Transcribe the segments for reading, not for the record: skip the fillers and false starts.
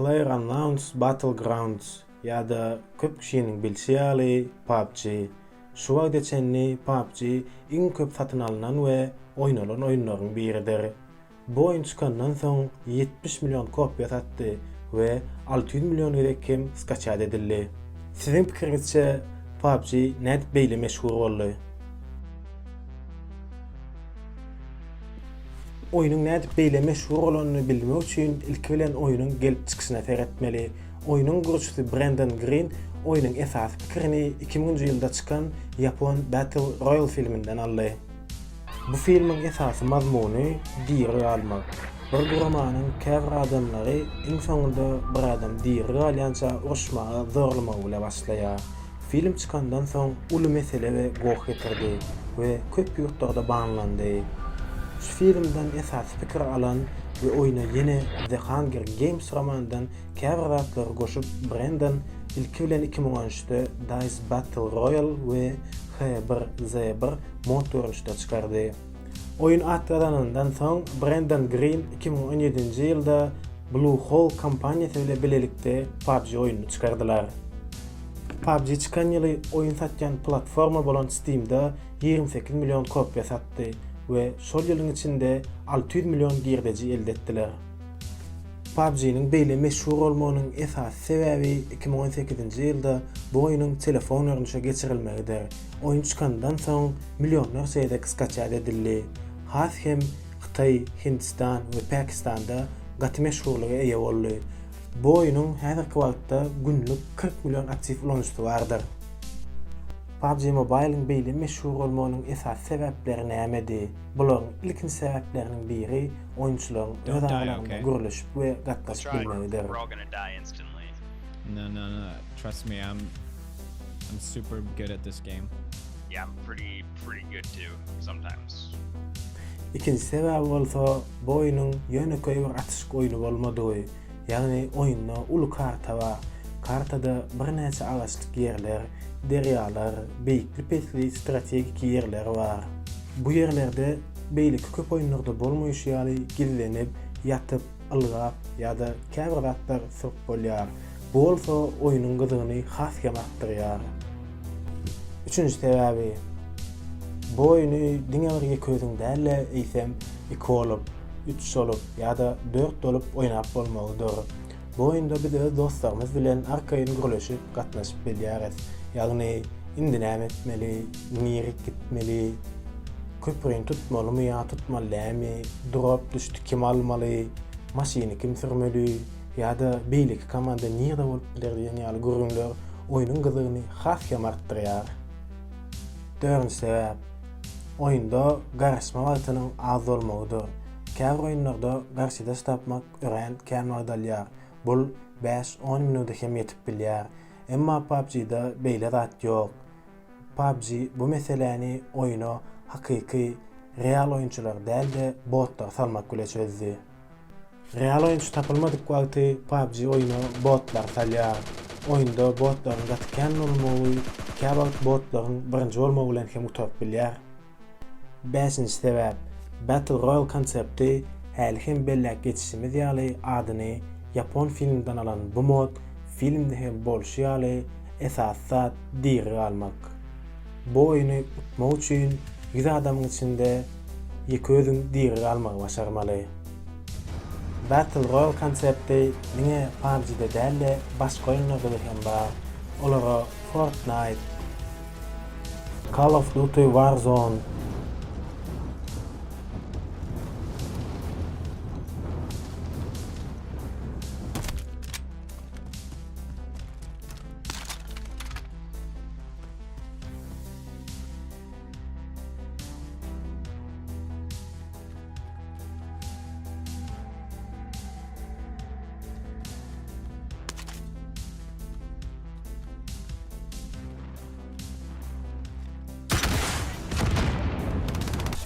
PlayerUnknown's Battlegrounds ya da köp kişinin bilýärli PUBG. Şu wagt geçenli PUBG iň köp satyn alynan we oýnanan oýunlaryň biridir. Bu oýun çykandan soň 70 milyon kopya satdy we 600 milyon gedek kim skaçat edildi. Siziň pikiриňizçe PUBG näde beýle meşhur boldy? Oyunun näde beýle meşhur bolanyny bilmek üçin ilk bilen oyunun gelip çykyşyna seretmeli. Oyunun guruşçusy Brandon Green oyunun esas pikirini 2000-nji ýylda çykan Japon Battle Royale filminden aldy. Bu filmin esasy mazmuny diýeri almak. Bir guramanyň käbir adamlary iň soňunda bir adam diýeri alýança uruşmaga zorlamagy bilen başlaýar. Film çykandan soň uly mesele we gowy getirdi we köp ýurtlarda banlandy. Şu filmden esas pikir alan ve oyuna yeni The Hunger Games romanından käbir zatlar goşup Brandon ilki bilen 2013'de DICE Battle Royale ve H1Z1 motorunda çykardy. Oyun atlanandan soň Brandon Green 2017-nji ýylda Blue Hole kampanýasy bilen bilelikde PUBG oyunyny çykardylar. PUBG çykan ýyly oyun satýan platforma bolan Steam'da 28 milyon kopya satdy we şol ýylyň içinde 600 milyon girdeji elde etdiler. PUBG'nin beýle meşhur bolmagynyň esas sebebi 2018-nji ýylda bu oyunun telefon örnüşe geçirilmegidir. Oyun çykandan soň milyonlarça ýerde skaçat edildi. Has hem Hytaý, Hindistan we Pakistanda gaty meşhurlyga eýe boldy. Bu oyunun häzirki wagtda günlük 40 milyon aktiv ulanjysy bardyr. PUBG Mobile'ın beýle meşhur bolmagynyň esas sebäpleri nämedi? Bularyň ilkinji sebäpleriniň biri oýunçularyň öz aralarynda gürleşip we gatnaşyp bilmegidir. No. Trust me, I'm super good at this game. Yeah, I'm pretty good too sometimes. İkinji sebäbi bolsa bu oyunun ýöneköý bir atyşyk oýuny bolmady. Ýagny oyunda uly karta bar. Kartada bir näçe agaçlyk ýerler, derýalar, beýikli strategik ýerler bar. Bu ýerlerde beýlik köp oýunlarda bolmaýyş ýaly gillenip, ýatyp, ylgap ýa-da käbir zatlar syp bolýar. Bu bolsa oýunyň gyzygyny haskem artdyrýar. Üçüncü sebäbi bu oyunu diňe közüň dälle eýsem 2 bolup, 3 bolup ýa-da 4 bolup oýnap bolmagydyr. Bu oyunda biz öz dostlarymyz bilen arkaýyn gürleşip gatnaşyp bilýäris. Ýagny indi näme etmeli, niýe gitmeli, köprüň tutmalymy ýa tutmalamy, drop düşdi kim almaly, maşyny kim sürmeli ýa-da beýlik komanda niýede bolup biler diýen ýaly görüňler oýunyň gyzygyny haskem artdyrýar. Dördüncü sebäp oyunda garaşma wagtynyň az bolmagydyr. Käbir oýunlarda garşydaş tapmak ören kän dalýar. Bul 5-10 minutda hem ýetip bilýär. Emma PUBG'da beýle zat ýok. PUBG bu meseleni oýuna hakyky real oýunçular däl-de botlar salmak bilen çözdi. Real oýunçu tapylmadyk wagty PUBG oýuny botlar salýar. Oyunda botlaryň gatykän bolmagy, käbir botlaryň birinji bolmagy bilen hem utap bilýär. 5-nji sebäp Battle Royale konsepti häli hem bellek geçişimiz ýaly adyny Japon filminden alan bu mod filmde hem bolşy ýaly esas zat diýeri almak. Bu oýuny utmak üçin 100 adamyň içinde ýeki özüň diýeri almagy başarmaly. Battle Royale konsepti niňe PUBG'de däl-de başga oýunlarda hem bar. Olara Fortnite, Call of Duty Warzone,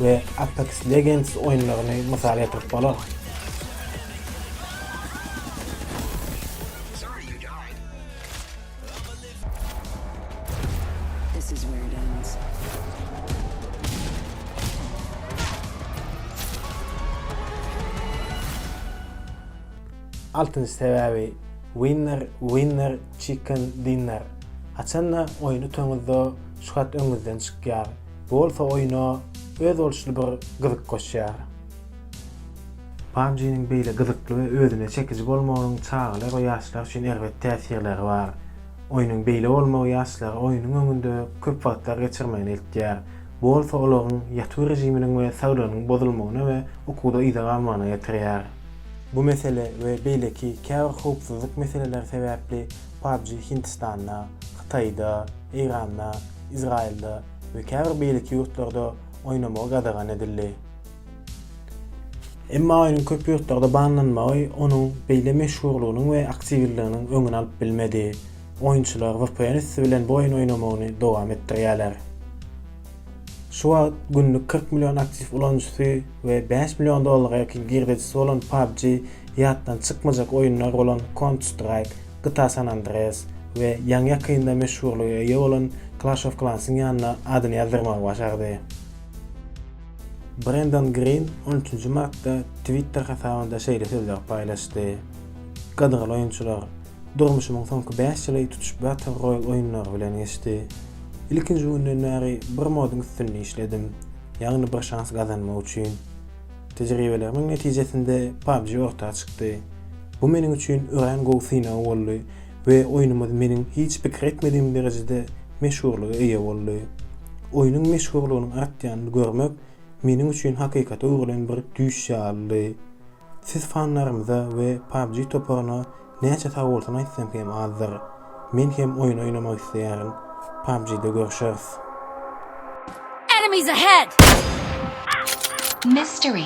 ve Apex Legends oyunlaryny mysal etip bolar. This is where it ends. 6-njy sebäbi Winner, winner, chicken dinner. Haçanna oyunu töňüzde şuhat öňüňizden çykýar. Bu bolsa oyuna öz bolşuly bir gyzyk goşýar. PUBG'nin beýle gyzykly we özüne çekici bolmagynyň çağlar we ýaşlar üçin elbetde täsirleri bar. Oyunun beýle bolmagy ýaşlar oyunun öňünde köp wagtlar geçirmegini eltýär. Bu bolsa olaryň ýaty rejiminiň we sagdanyň bozulmagyna we okuwda ýyda galmagyna ýetirýär. Bu mesele we beýleki käbir howpsuzlyk meseleler sebäpli PUBG Hindistanda, Hytaýda, Iranda, Izrailda we käbir beýleki ýurtlarda oýnamagy gadagan edildi. Emma oyunun köp ýurtlarda banlanmagy onuň beýle meşhurlygynyň we aktivliginiň öňüne alyp bilmedi. Oyunçular VPN bilen bu oyun oynamagyny dowam etdirýärler. Şu wagt günlük 40 milyon aktif ulanjysy we 5 milyon dollara ýakyn girdisi bolan PUBG ýatdan çykmajak oyunlar bolan Counter-Strike, GTA San Andreas we ýaňy ýakynda meşhurlyga ýa bolan Clash of Clans'yň ýanyna adyny ýazdyrymagy başardy. Brandon Green 13 martda Twitter hesabynda şeýle sözler paýlaşdy. Gadyral oyunçular, durmuşymyň soňky 5 ýyly tutuşup Battle Royale oyunlary bilen geçdi. İlkinji günden bäri bir modyň üstünde işledim. Ýagny bir şans gazanmak üçin. Tejribelerimiň netijesinde PUBG ortaga çykdy. Bu meniň üçin ören gowsyna boldy we oyunumyz meniň hiç pikir etmediğim derejede meşhurlyga eýe boldy. Oyunun meşhurlygynyň artýanyny görmek meniň üçin hakykata öwrülen bir düş ýaly. Siz fanlarymyza we PUBG toparyna näçe tag bolsaň aýtsam hem azdyr. Men hem oyun oynamak isleýärin. PUBG'de görüşürüz. Enemies ahead! Mystery.